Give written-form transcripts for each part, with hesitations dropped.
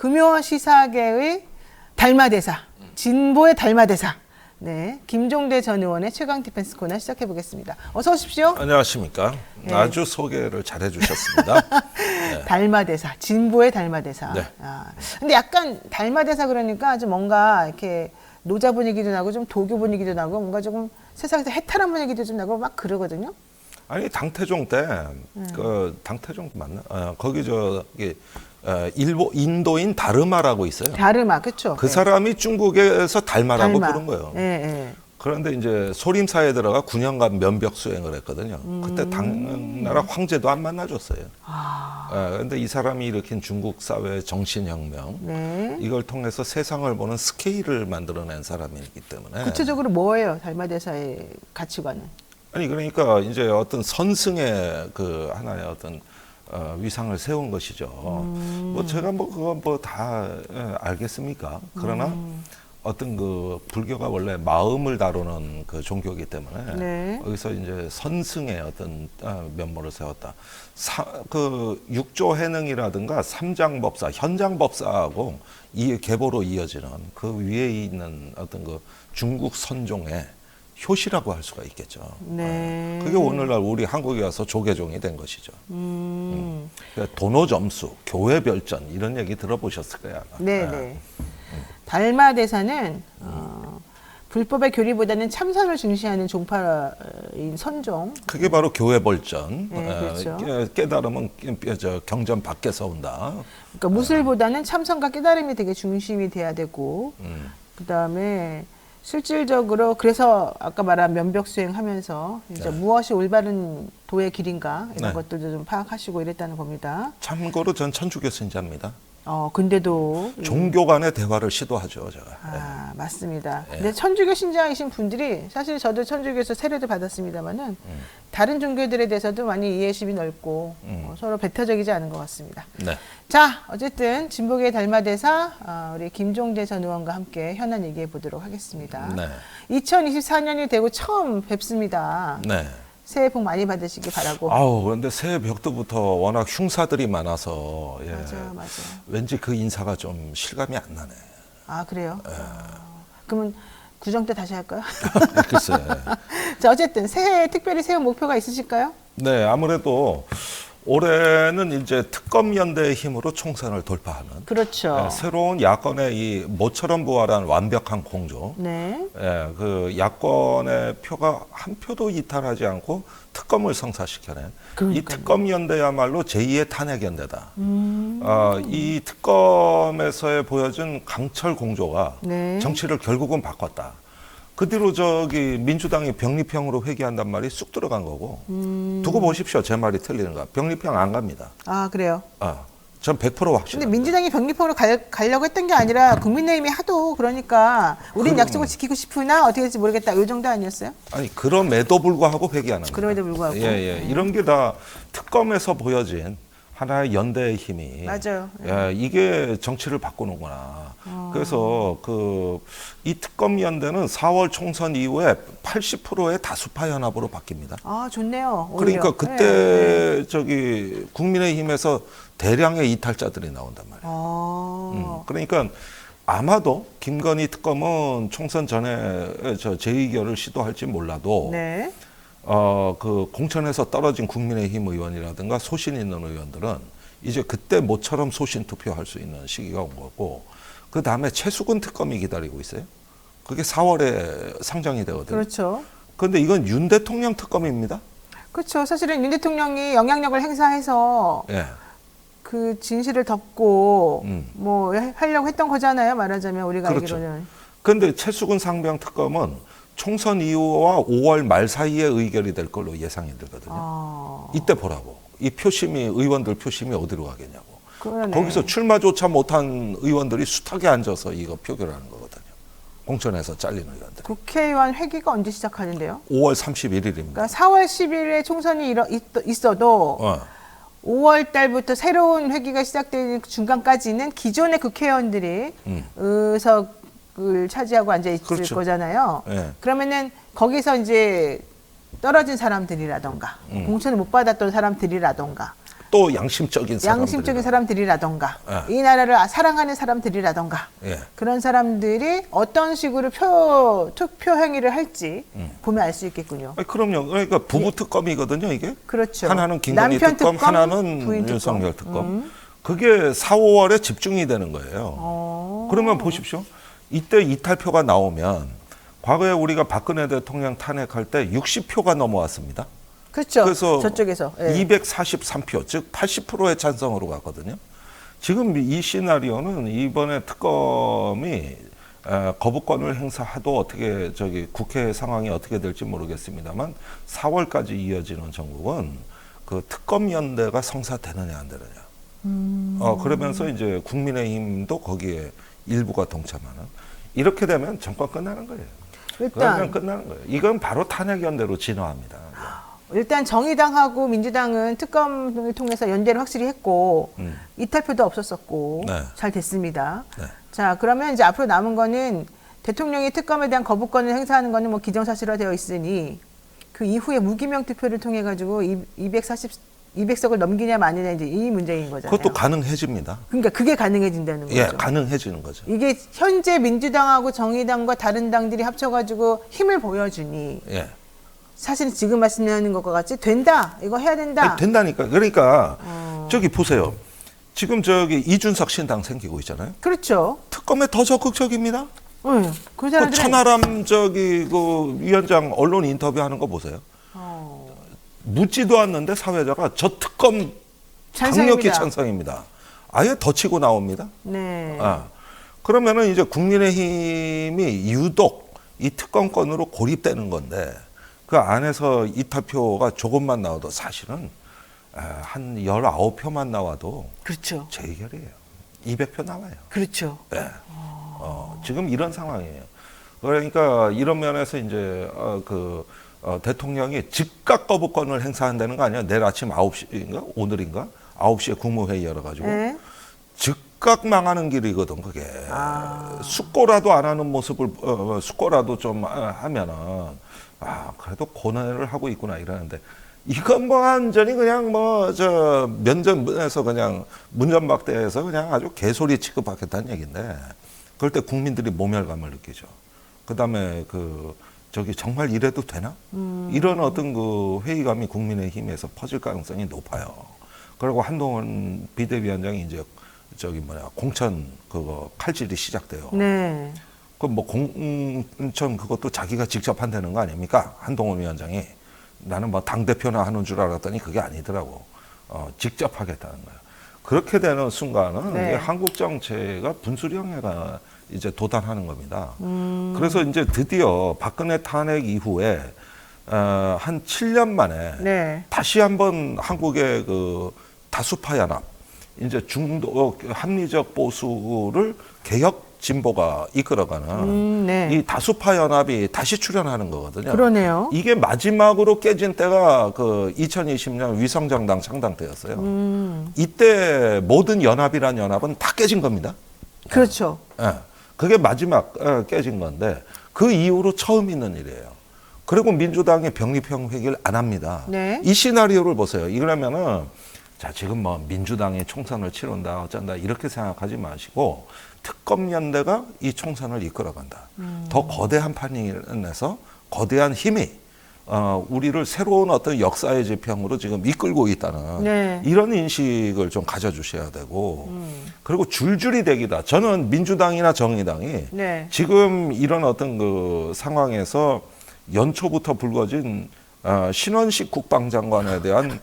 금요 시사계의 달마대사, 진보의 달마대사. 네, 김종대 전 의원의 최강 디펜스 코너 시작해 보겠습니다. 어서 오십시오. 안녕하십니까. 네. 아주 소개를 잘해 주셨습니다. 네. 달마대사, 진보의 달마대사. 네. 근데 약간 달마대사 그러니까 좀 뭔가 이렇게 노자 분위기도 나고 좀 도교 분위기도 나고 뭔가 조금 세상에서 해탈한 분위기도 좀 나고 막 그러거든요. 아니 당태종 때 그 당태종 맞나? 거기 저기 인도인 다르마라고 있어요. 다르마, 그렇죠. 그 사람이 중국에서 달마라고 부른 거예요. 예, 예. 그런데 이제 소림사에 들어가 9년간 면벽 수행을 했거든요. 그때 당나라 황제도 안 만나줬어요. 그런데 이 사람이 일으킨 중국 사회의 정신혁명, 네. 이걸 통해서 세상을 보는 스케일을 만들어낸 사람이기 때문에. 구체적으로 뭐예요, 달마대사의 가치관은? 아니 그러니까 이제 어떤 선승의 그 하나의 어떤 위상을 세운 것이죠. 뭐 제가 뭐 그거 뭐 다 알겠습니까? 그러나 어떤 그 불교가 원래 마음을 다루는 그 종교이기 때문에 네. 여기서 이제 선승의 어떤 면모를 세웠다. 그 육조해능이라든가 삼장법사, 현장법사하고 이 계보로 이어지는 그 위에 있는 어떤 그 중국 선종의 효시라고 할 수가 있겠죠. 네. 그게 오늘날 우리 한국에 와서 조계종이 된 것이죠. 그러니까 도노점수, 교회별전 이런 얘기 들어보셨을 거야. 네, 네. 달마대사는 불법의 교리보다는 참선을 중시하는 종파인 선종. 그게 바로 교회벌전. 네, 그렇죠. 깨달음은 경전 밖에서 온다. 그러니까 무술보다는 참선과 깨달음이 되게 중심이 돼야 되고, 그 다음에 실질적으로 그래서 아까 말한 면벽 수행하면서 이제 무엇이 올바른 도의 길인가 이런 것들도 좀 파악하시고 이랬다는 겁니다. 참고로 전 천주교 신자입니다. 근데도 종교 간의 대화를 시도하죠, 제가. 맞습니다. 근데 천주교 신자이신 분들이 사실 저도 천주교에서 세례도 받았습니다만은 다른 종교들에 대해서도 많이 이해심이 넓고 서로 배타적이지 않은 것 같습니다. 네. 자, 어쨌든 진보계의 달마대사 우리 김종대 전 의원과 함께 현안 얘기해 보도록 하겠습니다. 네. 2024년이 되고 처음 뵙습니다. 네. 새해 복 많이 받으시기 바라고. 그런데 새해 벽도부터 워낙 흉사들이 많아서 맞아요. 왠지 그 인사가 좀 실감이 안 나네. 아, 그래요? 그러면 구정 때 다시 할까요? 글쎄. 자, 어쨌든 새해에 특별히 세운 목표가 있으실까요? 네, 아무래도 올해는 이제 특검 연대의 힘으로 총선을 돌파하는. 그렇죠. 새로운 야권의 이 모처럼 부활한 완벽한 공조. 네. 그 야권의 표가 한 표도 이탈하지 않고 특검을 성사시켜낸. 그러니까요. 이 특검 연대야말로 제2의 탄핵 연대다. 이 특검에서의 보여준 강철 공조가 네. 정치를 결국은 바꿨다. 그 뒤로 저기 민주당이 병립형으로 회귀한단 말이 쑥 들어간 거고 두고 보십시오. 제 말이 틀리는가. 병립형 안 갑니다. 아, 그래요? 전 100% 확실합니다. 근데 민주당이 병립형으로 가려고 했던 게 아니라 국민의힘이 하도 그러니까 우린 약속을 지키고 싶으나 어떻게 될지 모르겠다. 이 정도 아니었어요? 아니 그럼에도 불구하고 회귀하는 거예요. 그럼에도 불구하고. 이런 게 다 특검에서 보여진 하나의 연대의 힘이 맞아요. 이게 정치를 바꾸는구나. 그래서 이 특검 연대는 4월 총선 이후에 80%의 다수파 연합으로 바뀝니다. 아, 좋네요. 오히려. 그러니까 그때 저기 국민의힘에서 대량의 이탈자들이 나온단 말이에요. 그러니까 아마도 김건희 특검은 총선 전에 재의결을 시도할지 몰라도 네. 그 공천에서 떨어진 국민의힘 의원이라든가 소신 있는 의원들은 이제 그때 모처럼 소신 투표할 수 있는 시기가 온 거고, 그 다음에 최수근 특검이 기다리고 있어요. 그게 4월에 상정이 되거든요. 그렇죠. 그런데 이건 윤 대통령 특검입니다. 그렇죠. 사실은 윤 대통령이 영향력을 행사해서 그 진실을 덮고 뭐 하려고 했던 거잖아요. 말하자면 우리가 그렇죠. 알기로는. 그런데 최수근 상병 특검은 총선 이후와 5월 말 사이에 의결이 될 걸로 예상이 되거든요. 이때 보라고. 이 표심이 의원들 표심이 어디로 가겠냐고. 그러네. 거기서 출마조차 못한 의원들이 숱하게 앉아서 이거 표결하는 거거든요. 공천에서 잘린 의원들. 국회의원 회기가 언제 시작하는데요? 5월 31일입니다. 그러니까 4월 10일에 총선이 있어도 5월 달부터 새로운 회기가 시작되는 중간까지는 기존의 국회의원들이 의석을 차지하고 앉아 있을 그렇죠. 거잖아요. 네. 그러면은 거기서 이제 떨어진 사람들이라던가 공천을 못 받았던 사람들이라던가 또 양심적인 양심적인 사람들이라던가 예. 이 나라를 사랑하는 사람들이라던가 예. 그런 사람들이 어떤 식으로 투표 행위를 할지 보면 알 수 있겠군요. 아니, 그럼요. 그러니까 부부 특검이거든요, 이게. 그렇죠. 하나는 김건희 남편 특검, 특검, 하나는 부인 특검. 윤석열 특검. 그게 4, 5월에 집중이 되는 거예요. 그러면 보십시오. 이때 이탈표가 나오면 과거에 우리가 박근혜 대통령 탄핵할 때 60표가 넘어왔습니다. 그렇죠. 그래서 저쪽에서 예. 243표, 즉 80%의 찬성으로 갔거든요. 지금 이 시나리오는 이번에 특검이 거부권을 행사해도 어떻게 국회 상황이 어떻게 될지 모르겠습니다만 4월까지 이어지는 전국은 그 특검 연대가 성사되느냐 안 되느냐. 그러면서 이제 국민의힘도 거기에 일부가 동참하는 이렇게 되면 정권 끝나는 거예요. 그러면 끝나는 거예요. 이건 바로 탄핵 연대로 진화합니다. 일단 정의당하고 민주당은 특검을 통해서 연대를 확실히 했고 이탈표도 없었었고 네. 잘 됐습니다. 네. 자, 그러면 이제 앞으로 남은 거는 대통령이 특검에 대한 거부권을 행사하는 거는 뭐 기정사실화되어 있으니 그 이후에 무기명 투표를 통해 가지고 200석을 넘기냐 마느냐 이제 이 문제인 거잖아요. 그것도 가능해집니다. 그러니까 그게 가능해진다는 거죠. 예, 가능해지는 거죠. 이게 현재 민주당하고 정의당과 다른 당들이 합쳐가지고 힘을 보여주니 예. 사실 지금 말씀하는 것과 같이 된다, 이거 해야 된다. 아니, 된다니까. 그러니까 저기 보세요. 지금 이준석 신당 생기고 있잖아요. 그렇죠. 특검에 더 적극적입니다. 그 사람들은 천하람 그 위원장 언론 인터뷰하는 거 보세요. 묻지도 않는데 사회자가 저 특검 강력히 찬성입니다. 아예 더 치고 나옵니다. 네. 그러면은 이제 국민의힘이 유독 이 특검권으로 고립되는 건데 그 안에서 이탈표가 조금만 나와도 사실은 한 19표만 나와도 그렇죠. 재해결이에요. 200표 나와요. 그렇죠. 네. 지금 이런 상황이에요. 그러니까 이런 면에서 이제 대통령이 즉각 거부권을 행사한다는 거 아니야? 내일 아침 9시인가? 오늘인가? 9시에 국무회의 열어가지고 네. 즉각 망하는 길이거든 그게. 숙고라도 안 하는 모습을 숙고라도 좀 하면은 그래도 고뇌를 하고 있구나 이러는데 이건 뭐 완전히 그냥 면전에서 그냥 문전박대해서 그냥 아주 개소리 취급하겠다는 얘기인데 그럴 때 국민들이 모멸감을 느끼죠. 그다음에 정말 이래도 되나? 이런 어떤 그 회의감이 국민의힘에서 퍼질 가능성이 높아요. 그리고 한동훈 비대위원장이 이제 공천 칼질이 시작돼요. 네. 공천 그것도 자기가 직접 한다는 거 아닙니까? 한동훈 위원장이. 나는 당대표나 하는 줄 알았더니 그게 아니더라고. 직접 하겠다는 거예요. 그렇게 되는 순간은 네. 한국 정체가 분수령회가 이제 도달하는 겁니다. 그래서 이제 드디어 박근혜 탄핵 이후에 한 7년 만에 네. 다시 한번 한국의 다수파 연합, 이제 중도 합리적 보수를 개혁 진보가 이끌어가는 네. 이 다수파 연합이 다시 출현하는 거거든요. 그러네요. 이게 마지막으로 깨진 때가 2020년 위성정당 창당 때였어요. 이때 모든 연합이란 연합은 다 깨진 겁니다. 그렇죠. 예. 그게 마지막 깨진 건데 그 이후로 처음 있는 일이에요. 그리고 민주당이 병립형 회기를 안 합니다. 네. 이 시나리오를 보세요. 이러면은 지금 민주당이 총선을 치른다 어쩐다 이렇게 생각하지 마시고 특검 연대가 이 총선을 이끌어간다. 더 거대한 판에서 거대한 힘이 우리를 새로운 어떤 역사의 지평으로 지금 이끌고 있다는 네. 이런 인식을 좀 가져주셔야 되고 그리고 줄줄이 대기다. 저는 민주당이나 정의당이 네. 지금 이런 어떤 상황에서 연초부터 불거진 신원식 국방장관에 대한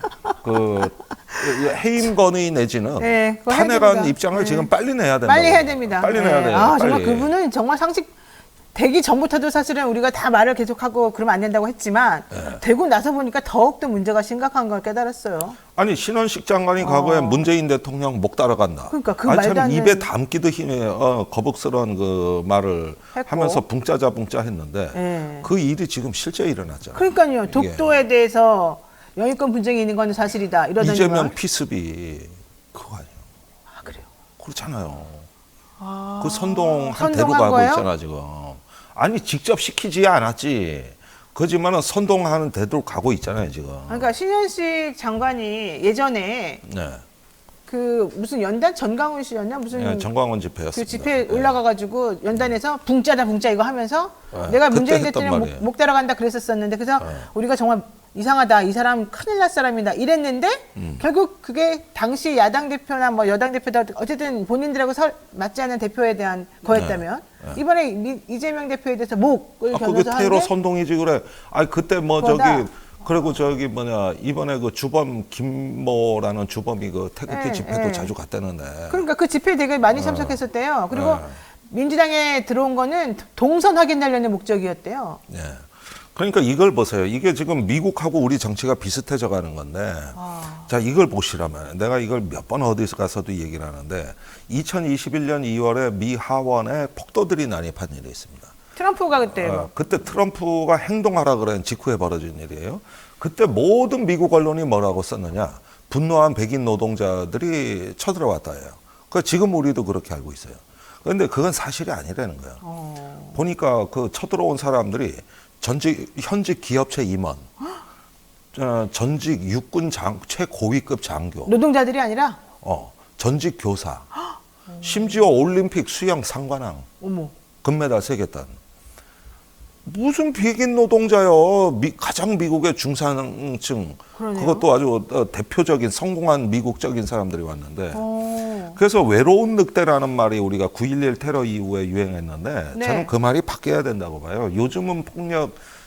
해임 건의 내지는 네, 그거 탄핵안 해야 입장을 됩니다. 지금 빨리 내야 된다. 빨리 해야 됩니다. 빨리 내야 돼요. 정말 빨리. 그분은 정말 상식 되기 전부터도 사실은 우리가 다 말을 계속하고 그러면 안 된다고 했지만 되고 나서 보니까 더욱더 문제가 심각한 걸 깨달았어요. 아니 신원식 장관이 과거에 문재인 대통령 목 따라간다. 그러니까 그 참 말도 안 입에 되는- 담기도 힘에 거북스러운 말을 했고. 하면서 붕짜자 했는데 네. 그 일이 지금 실제 일어났잖아요. 그러니까요. 독도에 대해서 영유권 분쟁이 있는 건 사실이다. 이러더니만. 이재명 피습이 그거 아니에요. 그래요. 그렇잖아요. 그 선동한 대로 선동한 가고 거예요? 있잖아 지금. 아니 직접 시키지 않았지. 그지만은 선동하는 데도 가고 있잖아요 지금. 그러니까 신현식 장관이 예전에 네. 그 무슨 연단 전광훈 씨였나 무슨 네, 정광훈 집회였습니다. 그 집회 네. 올라가가지고 연단에서 붕짜다 붕짜 이거 하면서 네, 내가 그때 문재인 했단 대통령 말이에요. 목 따라간다 그랬었었는데 그래서 우리가 정말 이상하다 이 사람 큰일 날 사람이다 이랬는데 결국 그게 당시 야당 대표나 뭐 여당 대표다 어쨌든 본인들하고 맞지 않는 대표에 대한 거였다면 이번에 이재명 대표에 대해서 목을 그게 겨눠서 테러 하는데 선동이지 그래. 아니 그때 뭐 그거다. 저기 그리고 저기 뭐냐 이번에 그 주범 김모라는 주범이 그 태극기 네, 집회도 네. 자주 갔다는데. 그러니까 그 집회에 되게 많이 참석했었대요. 그리고 네. 민주당에 들어온 거는 동선 확인하려는 목적이었대요. 예. 그러니까 이걸 보세요. 이게 지금 미국하고 우리 정치가 비슷해져 가는 건데. 자, 이걸 보시라면 내가 이걸 몇 번 어디서 가서도 얘기를 하는데 2021년 2월에 미 하원에 폭도들이 난입한 일이 있습니다. 트럼프가 그때 그때 트럼프가 행동하라 그런 직후에 벌어진 일이에요. 그때 모든 미국 언론이 뭐라고 썼느냐. 분노한 백인 노동자들이 쳐들어왔다예요. 그 지금 우리도 그렇게 알고 있어요. 그런데 그건 사실이 아니라는 거예요. 보니까 그 쳐들어온 사람들이 현직 기업체 임원, 전직 육군 최고위급 장교, 노동자들이 아니라 전직 교사, 심지어 올림픽 수영 상관왕, 어머 금메달 3개 딴. 무슨 백인 노동자요? 가장 미국의 중산층, 그러네요. 그것도 아주 대표적인 성공한 미국적인 사람들이 왔는데 그래서 외로운 늑대라는 말이 우리가 9.11 테러 이후에 유행했는데 네. 저는 그 말이 바뀌어야 된다고 봐요. 요즘은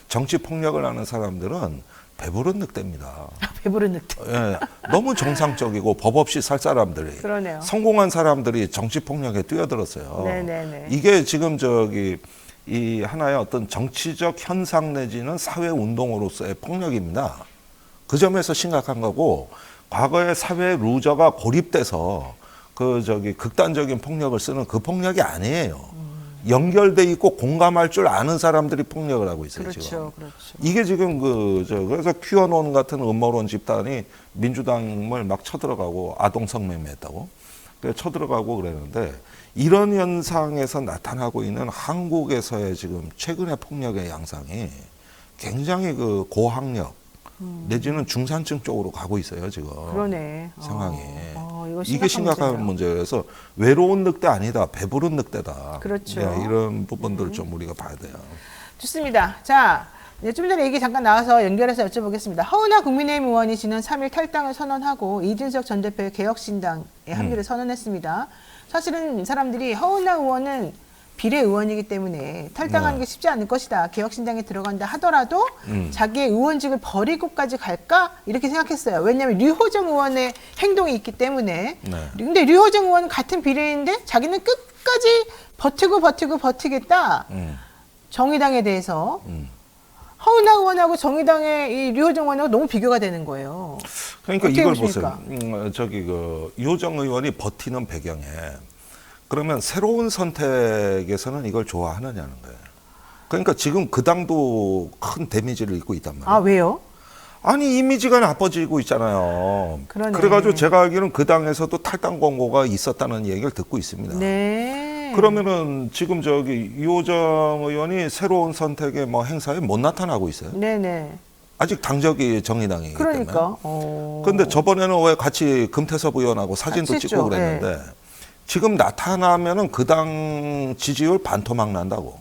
정치 폭력을 하는 사람들은 배부른 늑대입니다. 배부른 늑대. 예, 너무 정상적이고 법 없이 살 사람들이 그러네요. 성공한 사람들이 정치 폭력에 뛰어들었어요. 네네네. 이게 지금 이 하나의 어떤 정치적 현상 내지는 사회 운동으로서의 폭력입니다. 그 점에서 심각한 거고 과거의 사회 루저가 고립돼서 극단적인 폭력을 쓰는 그 폭력이 아니에요. 연결돼 있고 공감할 줄 아는 사람들이 폭력을 하고 있어요. 그렇죠, 지금. 그렇죠. 이게 지금 그래서 큐어논 같은 음모론 집단이 민주당을 막 쳐들어가고 아동 성매매했다고 쳐들어가고 그러는데 이런 현상에서 나타나고 있는 한국에서의 지금 최근의 폭력의 양상이 굉장히 그 고학력 내지는 중산층 쪽으로 가고 있어요 지금. 그러네. 상황이. 이거 이게 심각한 문제네요. 문제여서 외로운 늑대 아니다, 배부른 늑대다. 그렇죠. 네, 이런 부분들을 좀 우리가 봐야 돼요. 좋습니다. 자, 이제 좀 전에 얘기 잠깐 나와서 연결해서 여쭤보겠습니다. 허은하 국민의힘 의원이 지난 3일 탈당을 선언하고 이준석 전 대표의 개혁신당에 합류를 선언했습니다. 사실은 사람들이 허은하 의원은 비례의원이기 때문에 탈당하는 게 쉽지 않을 것이다. 개혁신당에 들어간다 하더라도 자기의 의원직을 버리고까지 갈까? 이렇게 생각했어요. 왜냐하면 류호정 의원의 행동이 있기 때문에. 네. 근데 류호정 의원은 같은 비례인데 자기는 끝까지 버티겠다. 정의당에 대해서. 허은하 의원하고 정의당의 이 류호정 의원하고 너무 비교가 되는 거예요. 그러니까 어떻게 이걸 보십니까? 보세요. 유호정 의원이 버티는 배경에 그러면 새로운 선택에서는 이걸 좋아하느냐는 거예요. 그러니까 지금 그 당도 큰 데미지를 입고 있단 말이에요. 아, 왜요? 아니 이미지가 나빠지고 있잖아요. 그러네. 그래가지고 제가 알기로는 그 당에서도 탈당 권고가 있었다는 얘기를 듣고 있습니다. 네. 그러면은 지금 유호정 의원이 새로운 선택의 행사에 못 나타나고 있어요. 네네. 아직 당적이 정의당이기 때문에. 그러니까. 그런데 저번에는 왜 같이 금태섭 의원하고 사진도 같이 찍고 했죠. 그랬는데 지금 나타나면은 그 당 지지율 반토막 난다고.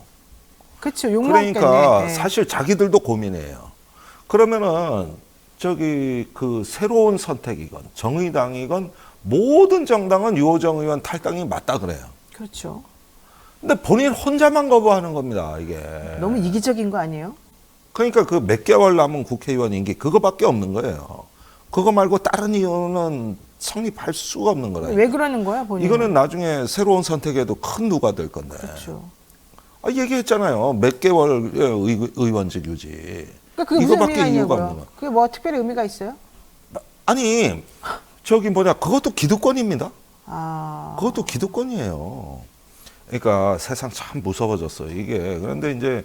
그렇죠. 욕먹겠네. 그러니까 네. 사실 자기들도 고민해요. 그러면은 그 새로운 선택이건 정의당이건 모든 정당은 유호정 의원 탈당이 맞다 그래요. 그렇죠. 근데 본인 혼자만 거부하는 겁니다, 이게. 너무 이기적인 거 아니에요? 그러니까 그 몇 개월 남은 국회의원 임기 그거밖에 없는 거예요. 그거 말고 다른 이유는 성립할 수가 없는 거라. 왜 그러는 거야, 본인? 이거는 나중에 새로운 선택에도 큰 누가 될 건데. 그렇죠. 얘기했잖아요. 몇 개월 의원직 유지. 그러니까 그게 무슨 의미가 이유가 없는 있냐고요? 거야. 그게 뭐 특별히 의미가 있어요? 아니 그것도 기득권입니다. 아. 그것도 기득권이에요. 그러니까 세상 참 무서워졌어요. 이게 그런데 이제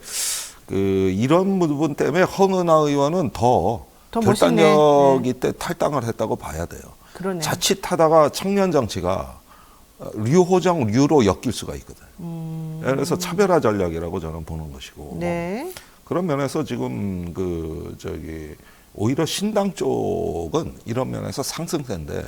이런 부분 때문에 허은하 의원은 더 결단력 있게 탈당을 했다고 봐야 돼요. 그러네. 자칫하다가 청년 정치가 류로 엮일 수가 있거든. 그래서 차별화 전략이라고 저는 보는 것이고. 네. 그런 면에서 지금 오히려 신당 쪽은 이런 면에서 상승세인데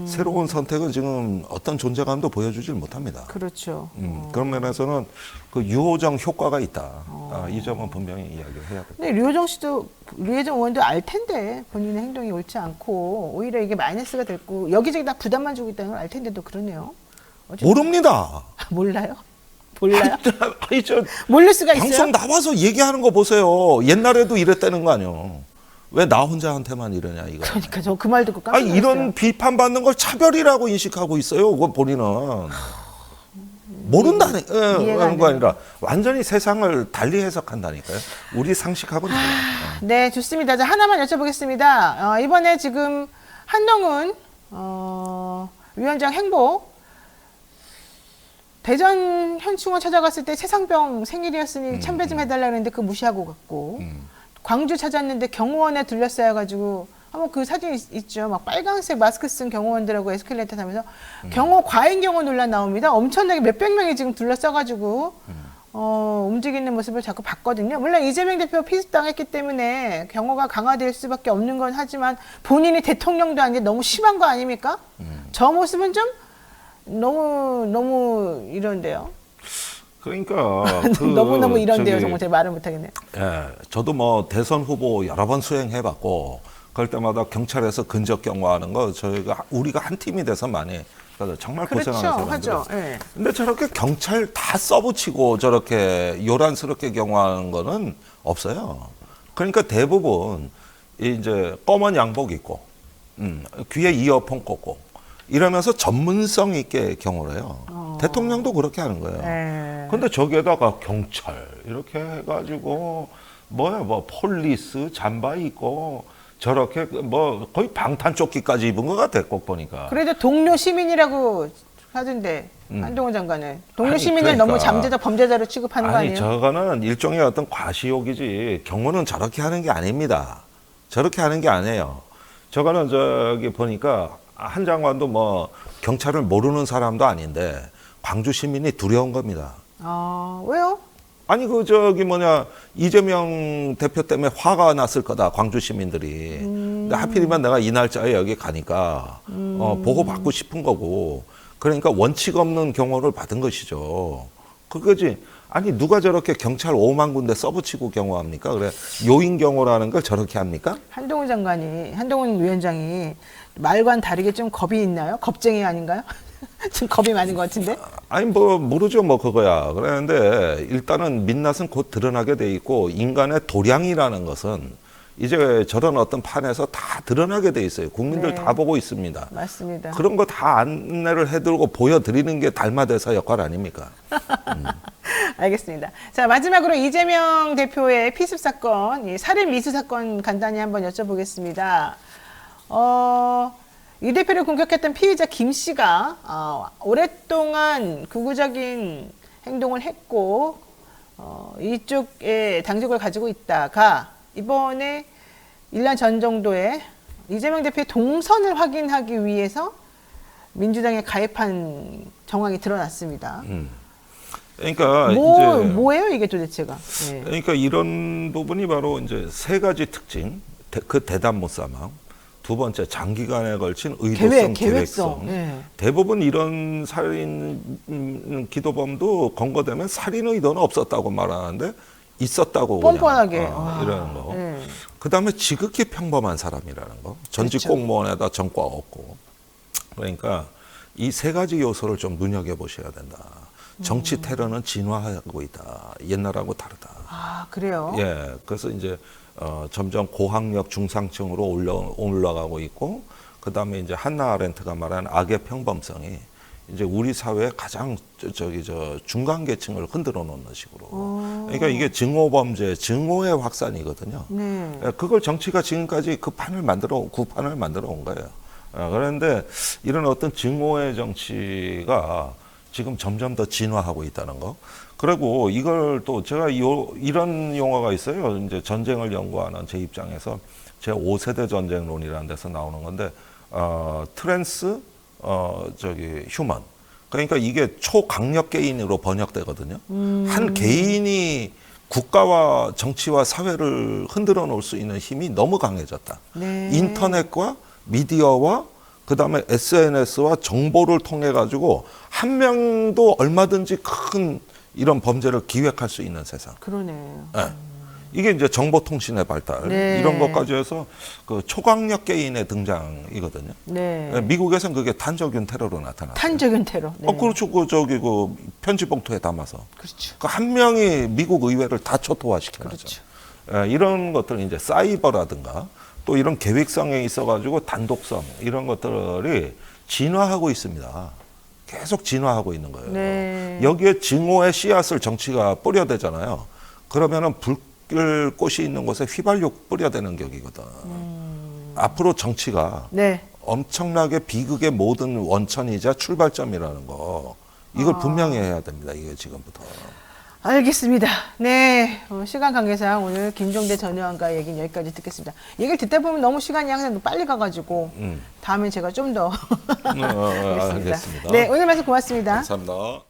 새로운 선택은 지금 어떤 존재감도 보여주질 못합니다. 그렇죠. 그런 면에서는 그 유호정 효과가 있다. 이 점은 분명히 이야기를 해야 됩니다. 근데 류호정 의원도 알 텐데 본인의 행동이 옳지 않고 오히려 이게 마이너스가 됐고 여기저기 다 부담만 주고 있다는 걸 알 텐데도 그러네요. 모릅니다. 몰라요? 몰라요? 아니, 저 모를 수가 있어요? 방송 나와서 얘기하는 거 보세요. 옛날에도 이랬다는 거 아니에요. 왜 나 혼자한테만 이러냐 이거. 그러니까 저 그 말 듣고 깜짝 아니 놀랐어요. 이런 비판받는 걸 차별이라고 인식하고 있어요. 그거 본인은 모른다는 이해가 거 아니라 완전히 세상을 달리 해석한다니까요. 우리 상식하고는 달라요. 네, 좋습니다. 자, 하나만 여쭤보겠습니다. 이번에 지금 한동훈 위원장 행보 대전 현충원 찾아갔을 때 최상병 생일이었으니 참배 좀 해달라 그랬는데 그거 무시하고 갔고 광주 찾았는데 경호원에 둘러싸여가지고 한번 그 사진 있죠. 막 빨강색 마스크 쓴 경호원들하고 에스컬레이터 타면서 경호 과잉 경호 논란 나옵니다. 엄청나게 몇백 명이 지금 둘러싸가지고 움직이는 모습을 자꾸 봤거든요. 물론 이재명 대표 피습당했기 때문에 경호가 강화될 수밖에 없는 건 하지만 본인이 대통령도 아닌데 너무 심한 거 아닙니까? 저 모습은 좀 너무 이런데요. 그러니까 너무 이런데요. 정말 제가 말을 못하겠네요. 예, 저도 뭐 대선 후보 여러 번 수행해봤고 그럴 때마다 경찰에서 근접 경호하는 거 우리가 한 팀이 돼서 많이 정말 고생하는 사람들. 하죠. 예. 근데 저렇게 경찰 다 써붙이고 저렇게 요란스럽게 경호하는 거는 없어요. 그러니까 대부분 이제 검은 양복 입고 귀에 이어폰 꽂고 이러면서 전문성 있게 경호를 해요. 대통령도 그렇게 하는 거예요. 근데 저기에다가 경찰 이렇게 해가지고 뭐 폴리스 잠바 입고 저렇게 뭐 거의 방탄조끼까지 입은 것 같아 꼭 보니까. 그래도 동료 시민이라고 하던데 한동훈 장관은 동료 아니, 시민을 그러니까. 너무 잠재적 범죄자로 취급하는 거 아니 아니에요? 저거는 일종의 어떤 과시욕이지 경호는 저렇게 하는 게 아닙니다. 저렇게 하는 게 아니에요. 저거는 저기 보니까 한 장관도 뭐 경찰을 모르는 사람도 아닌데 광주 시민이 두려운 겁니다. 왜요? 아니 이재명 대표 때문에 화가 났을 거다 광주 시민들이. 근데 하필이면 내가 이 날짜에 여기 가니까 보고 받고 싶은 거고. 그러니까 원칙 없는 경호를 받은 것이죠. 그거지. 아니 누가 저렇게 경찰 5만 군데 써붙이고 경호합니까? 그래 요인 경호라는 걸 저렇게 합니까? 한동훈 위원장이 말과는 다르게 좀 겁이 있나요? 겁쟁이 아닌가요? 좀 겁이 많은 것 같은데? 아니 모르죠 그거야. 그랬는데 일단은 민낯은 곧 드러나게 돼 있고 인간의 도량이라는 것은 이제 저런 어떤 판에서 다 드러나게 돼 있어요. 국민들 다 보고 있습니다. 맞습니다. 그런 거 다 안내를 해드리고 보여드리는 게 달마대사 역할 아닙니까? 알겠습니다. 자, 마지막으로 이재명 대표의 피습 사건, 이 살인 미수 사건 간단히 한번 여쭤보겠습니다. 이 대표를 공격했던 피의자 김 씨가 오랫동안 극우적인 행동을 했고 이쪽에 당적을 가지고 있다가 이번에 1년 전 정도에 이재명 대표의 동선을 확인하기 위해서 민주당에 가입한 정황이 드러났습니다. 그러니까 뭐예요 이게 도대체가? 네. 그러니까 이런 부분이 바로 이제 세 가지 특징, 그 대담 못 사망. 두 번째 장기간에 걸친 의도성, 계획성. 네. 대부분 이런 살인 기도범도 검거되면 살인 의도는 없었다고 말하는데 있었다고 뻔뻔하게 이러는 거. 네. 그다음에 지극히 평범한 사람이라는 거. 전직 그렇죠. 공무원에다 전과 없고. 그러니까 이 세 가지 요소를 좀 눈여겨 보셔야 된다. 정치 테러는 진화하고 있다. 옛날하고 다르다. 그래요? 예, 그래서 이제 점점 고학력 중상층으로 올라가고 있고, 그 다음에 이제 한나 아렌트가 말한 악의 평범성이 이제 우리 사회의 가장 중간 계층을 흔들어 놓는 식으로. 그러니까 이게 증오범죄, 증오의 확산이거든요. 네. 예, 그걸 정치가 지금까지 구판을 만들어 온 거예요. 그런데 이런 어떤 증오의 정치가 지금 점점 더 진화하고 있다는 거. 그리고 이걸 또 제가 이런 용어가 있어요. 이제 전쟁을 연구하는 제 입장에서 제 5세대 전쟁론이라는 데서 나오는 건데, 트랜스, 휴먼. 그러니까 이게 초강력 개인으로 번역되거든요. 한 개인이 국가와 정치와 사회를 흔들어 놓을 수 있는 힘이 너무 강해졌다. 네. 인터넷과 미디어와 그다음에 SNS와 정보를 통해 가지고 한 명도 얼마든지 큰 이런 범죄를 기획할 수 있는 세상. 그러네요. 예. 이게 이제 정보통신의 발달 네. 이런 것까지 해서 그 초강력 개인의 등장이거든요. 네. 예, 미국에서는 그게 탄저균 테러로 나타났어요. 탄저균 테러. 네. 그렇죠. 그 편지 봉투에 담아서 그렇죠. 그 한 명이 미국 의회를 다 초토화시켜놨죠. 그렇죠. 예, 이런 것들은 이제 사이버라든가 또 이런 계획성에 있어가지고 단독성 이런 것들이 진화하고 있습니다. 계속 진화하고 있는 거예요. 네. 여기에 증오의 씨앗을 정치가 뿌려대잖아요. 그러면은 불꽃이 있는 곳에 휘발유 뿌려대는 격이거든. 앞으로 정치가 네. 엄청나게 비극의 모든 원천이자 출발점이라는 거 이걸 분명히 해야 됩니다. 이게 지금부터. 알겠습니다. 네. 시간 관계상 오늘 김종대 전 의원과 얘기는 여기까지 듣겠습니다. 얘기를 듣다 보면 너무 시간이 항상 빨리 가가지고 다음에 제가 좀 더 하겠습니다. 알겠습니다. 네. 오늘 말씀 고맙습니다. 감사합니다.